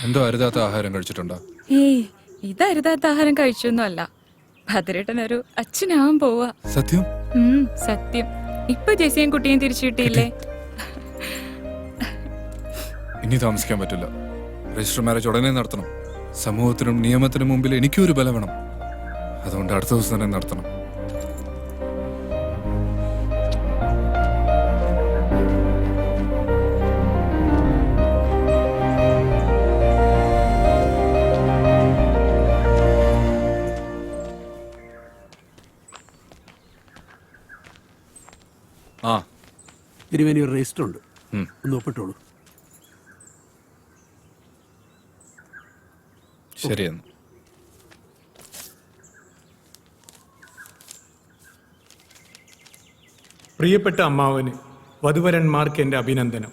എന്തോ അരുതാത്ത ആഹാരം കഴിച്ചിട്ടുണ്ടോ? ഏയ് ഇത് അരുതാത്ത ആഹാരം കഴിച്ചൊന്നുമല്ല. ഭദ്രേട്ടനൊരു അച്ഛനാവാൻ പോവാ. സത്യം? സത്യം. ഇപ്പൊ ജെസിയും കുട്ടിയും തിരിച്ചു കിട്ടിയില്ലേ? ഇനി താമസിക്കാൻ പറ്റില്ല. രജിസ്റ്റർ മാരേജ് ഉടനെ നടത്തണം. സമൂഹത്തിനും നിയമത്തിനും മുമ്പിൽ എനിക്കും ഒരു ബലം വേണം. അതുകൊണ്ട് അടുത്ത ദിവസം തന്നെ നടത്തണം. ആ തിരുവേനി ഒരു രജിസ്റ്റർ ഉണ്ട്, ഒന്ന് ഒപ്പിട്ടോളൂ. ശരിയെന്ന്. പ്രിയപ്പെട്ട അമ്മാവന് വധുവരന്മാർക്ക് എൻ്റെ അഭിനന്ദനം.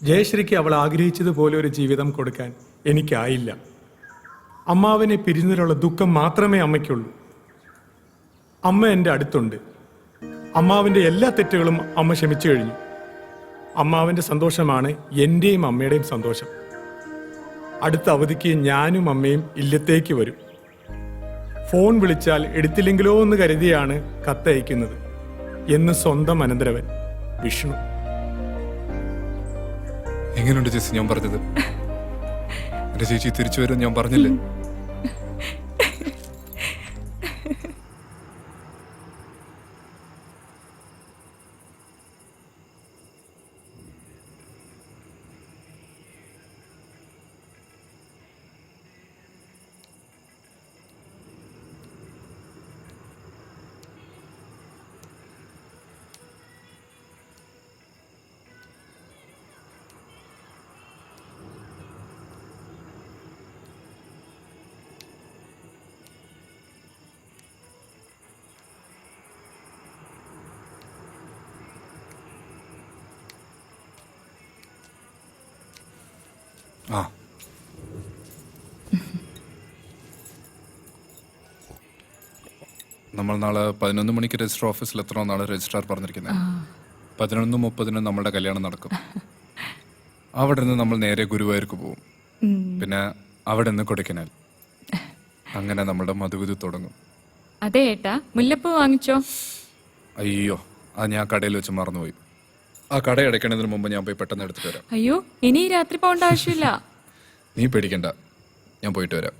ജയശ്രീക്ക് അവൾ ആഗ്രഹിച്ചതുപോലെ ഒരു ജീവിതം കൊടുക്കാൻ എനിക്കായില്ല. അമ്മാവനെ പിരിഞ്ഞതിലുള്ള ദുഃഖം മാത്രമേ അമ്മയ്ക്കുള്ളൂ. അമ്മ എൻ്റെ അടുത്തുണ്ട്. അമ്മാവിൻ്റെ എല്ലാ തെറ്റുകളും അമ്മ ക്ഷമിച്ചു കഴിഞ്ഞു. അമ്മാവിൻ്റെ സന്തോഷമാണ് എൻ്റെയും അമ്മയുടെയും സന്തോഷം. അടുത്ത അവധിക്ക് ഞാനും അമ്മയും ഇല്ലത്തേക്ക് വരും. ഫോൺ വിളിച്ചാൽ എടുത്തില്ലെങ്കിലോ എന്ന് കരുതിയാണ് കത്തയക്കുന്നത് എന്ന് സ്വന്തം അനന്തരവൻ വിഷ്ണു. എങ്ങനെയുണ്ട് ചേച്ചി ഞാൻ പറഞ്ഞത്? എന്റെ ചേച്ചി തിരിച്ചു വരും ഞാൻ പറഞ്ഞില്ലേ? ആ നമ്മൾ നാളെ 11 മണിക്ക് രജിസ്റ്റർ ഓഫീസിൽ എത്തണമെന്നാണ് രജിസ്ട്രാർ പറഞ്ഞിരിക്കുന്നത്. 11:30 നമ്മളുടെ കല്യാണം നടക്കും. അവിടെ നിന്ന് നമ്മൾ നേരെ ഗുരുവായൂർക്ക് പോകും. പിന്നെ അവിടെ നിന്ന് കൊടൈക്കനാൽ. അങ്ങനെ നമ്മളുടെ മധുവിധു തുടങ്ങും. അതെ ഏട്ടാ, മുല്ലപ്പൂ വാങ്ങിച്ചോ? അയ്യോ, അത് ഞാൻ കടയിൽ വെച്ച് മറന്നുപോയി. ആ കട അടയ്ക്കണതിന് മുമ്പ് ഞാൻ പോയി പെട്ടെന്ന് എടുത്തിട്ട് വരാം. അയ്യോ, ഇനി രാത്രി പോകേണ്ട ആവശ്യമില്ല. നീ പേടിക്കണ്ട, ഞാൻ പോയിട്ട് വരാം.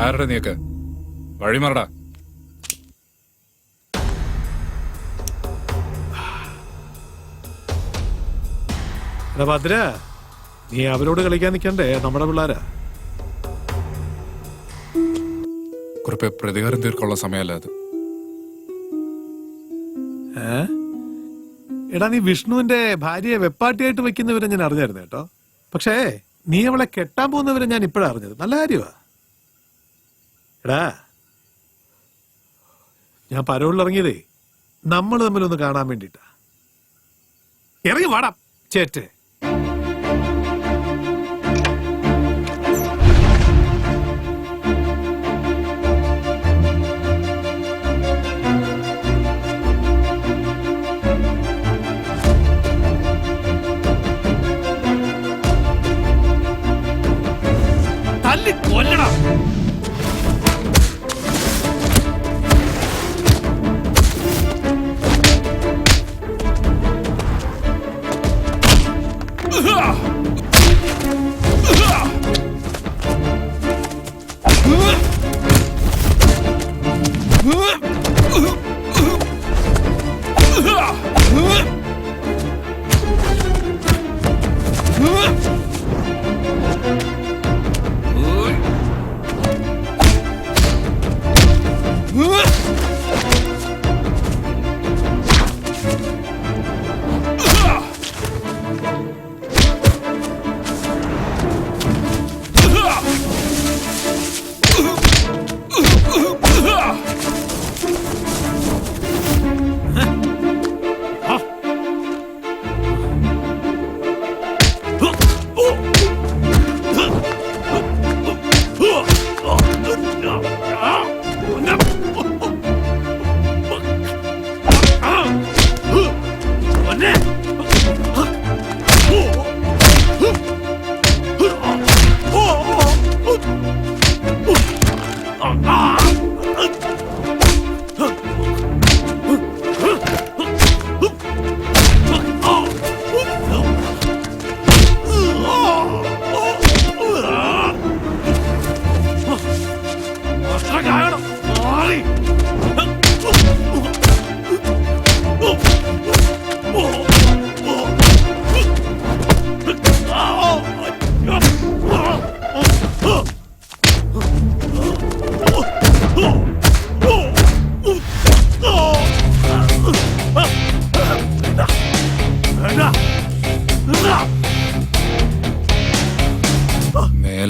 ആരുടെ നീക്ക് വഴിമാറടാ. ഭദ്ര, നീ അവരോട് കളിക്കാൻ നിൽക്കണ്ടേ? നമ്മുടെ പിള്ളേരാ. കുറിപ്പ് പ്രതികാരം തീർക്കുള്ള സമയമല്ല അത്. എടാ, നീ വിഷ്ണുവിന്റെ ഭാര്യയെ വെപ്പാട്ടിയായിട്ട് വെക്കുന്നവരെ ഞാൻ അറിഞ്ഞായിരുന്നു കേട്ടോ. പക്ഷേ നീ അവളെ കെട്ടാൻ പോകുന്നവരെ ഞാൻ ഇപ്പോഴാണ് അറിഞ്ഞത്. നല്ല കാര്യമാ. എടാ, ഞാൻ പരോളിൽ ഇറങ്ങിയതേ നമ്മൾ തമ്മിലൊന്ന് കാണാൻ വേണ്ടിട്ടാ. ഇറങ്ങി വാടാ ചേറ്റേ. തല്ലി കൊല്ലണം.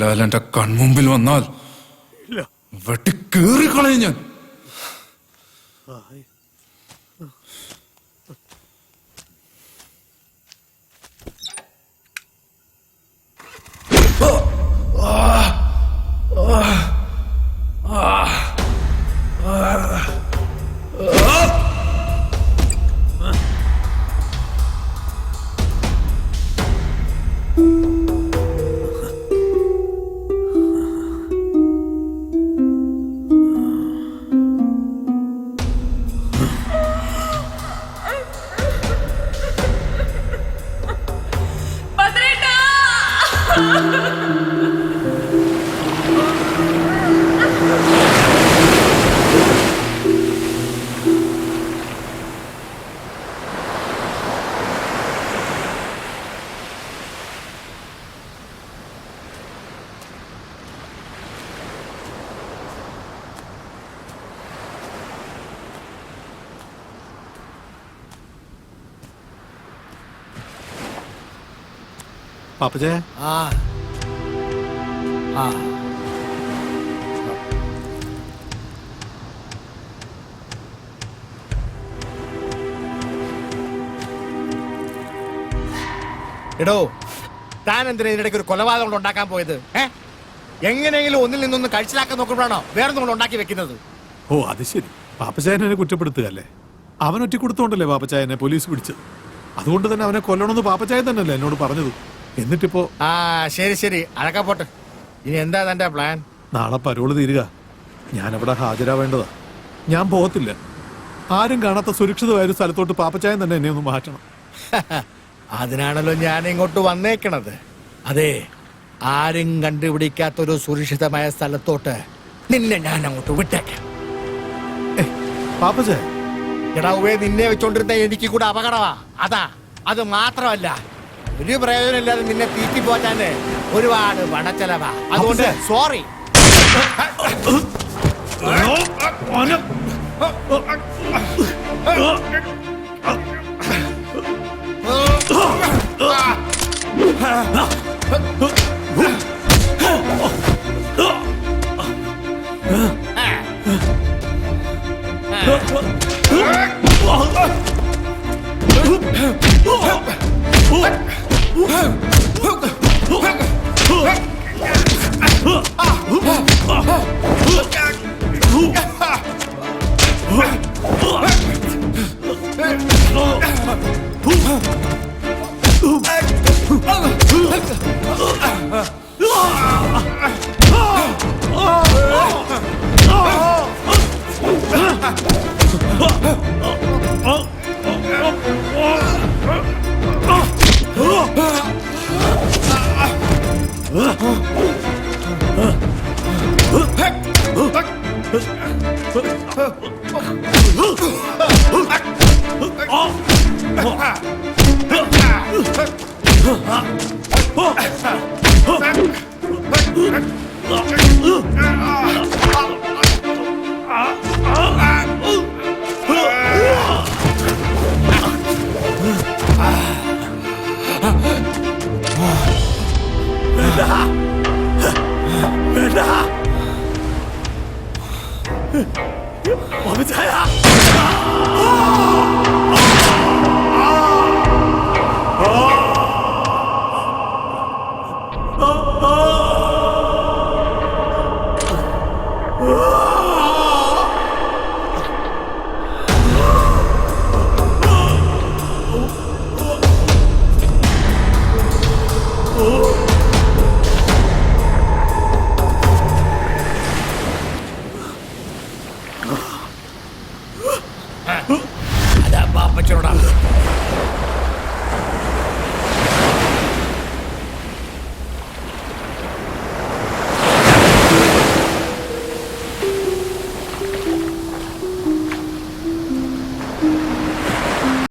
ബിലാൽ എന്റെ കൺമുമ്പിൽ വന്നാൽ ഇല്ല. വെട്ടിക്കേറിക്കളയും ഞാൻ. പാപ്പച്ചേ, ആ ആ എടോ, താൻ എന്തിനാ ഇതിനിടയ്ക്ക് ഒരു കൊലപാതകം കൊണ്ട് ഉണ്ടാക്കാൻ പോയത്? എങ്ങനെയെങ്കിലും ഒന്നിൽ നിന്നൊന്ന് കഴിച്ചിലാക്കാൻ നോക്കുമ്പോഴാണോ വേറെ നമ്മൾ ഉണ്ടാക്കി വെക്കുന്നത്? ഓ അത് ശരി. പാപ്പച്ചായനെ കുറ്റപ്പെടുത്തുകയല്ലേ? അവൻ ഒറ്റ കൊടുത്തോണ്ടല്ലേ പാപ്പച്ചായനെ പോലീസ് പിടിച്ചത്. അതുകൊണ്ട് തന്നെ അവനെ കൊല്ലണമെന്ന് പാപ്പച്ചായ തന്നെയല്ലേ എന്നോട് പറഞ്ഞത്. എന്നിട്ടിപ്പോ ആ ശരി ശരി, അതൊക്കെ പോട്ടെ. ഇനി എന്താ തന്റെ പ്ലാൻ? നാളെ പരോള് തീരുക. ഞാനവിടെ ഹാജരാവേണ്ടതാ. ഞാൻ പോകത്തില്ല. ആരും കാണാത്ത സുരക്ഷിതമായ ഒരു സ്ഥലത്തോട്ട് പാപ്പച്ചായൻ തന്നെ എന്നെ ഒന്ന് മാറ്റണം. അതിനാണല്ലോ ഞാൻ ഇങ്ങോട്ട് വന്നേക്കണത്. അതെ, ആരും കണ്ടുപിടിക്കാത്തൊരു സുരക്ഷിതമായ സ്ഥലത്തോട്ട് നിന്നെ ഞാൻ അങ്ങോട്ട് വിട്ടേക്കാം. പാപ്പച്ചായ, എടാവേ, നിന്നെ വെച്ചോണ്ടിരുന്ന എനിക്ക് കൂടെ അപകടമാ. അതാ, അത് മാത്രമല്ല, ഒരു പ്രയോജനമില്ലാതെ നിന്നെ തീറ്റി പോറ്റാന് ഒരുപാട് പണച്ചെലവാ. അതുകൊണ്ട് സോറി. Oh!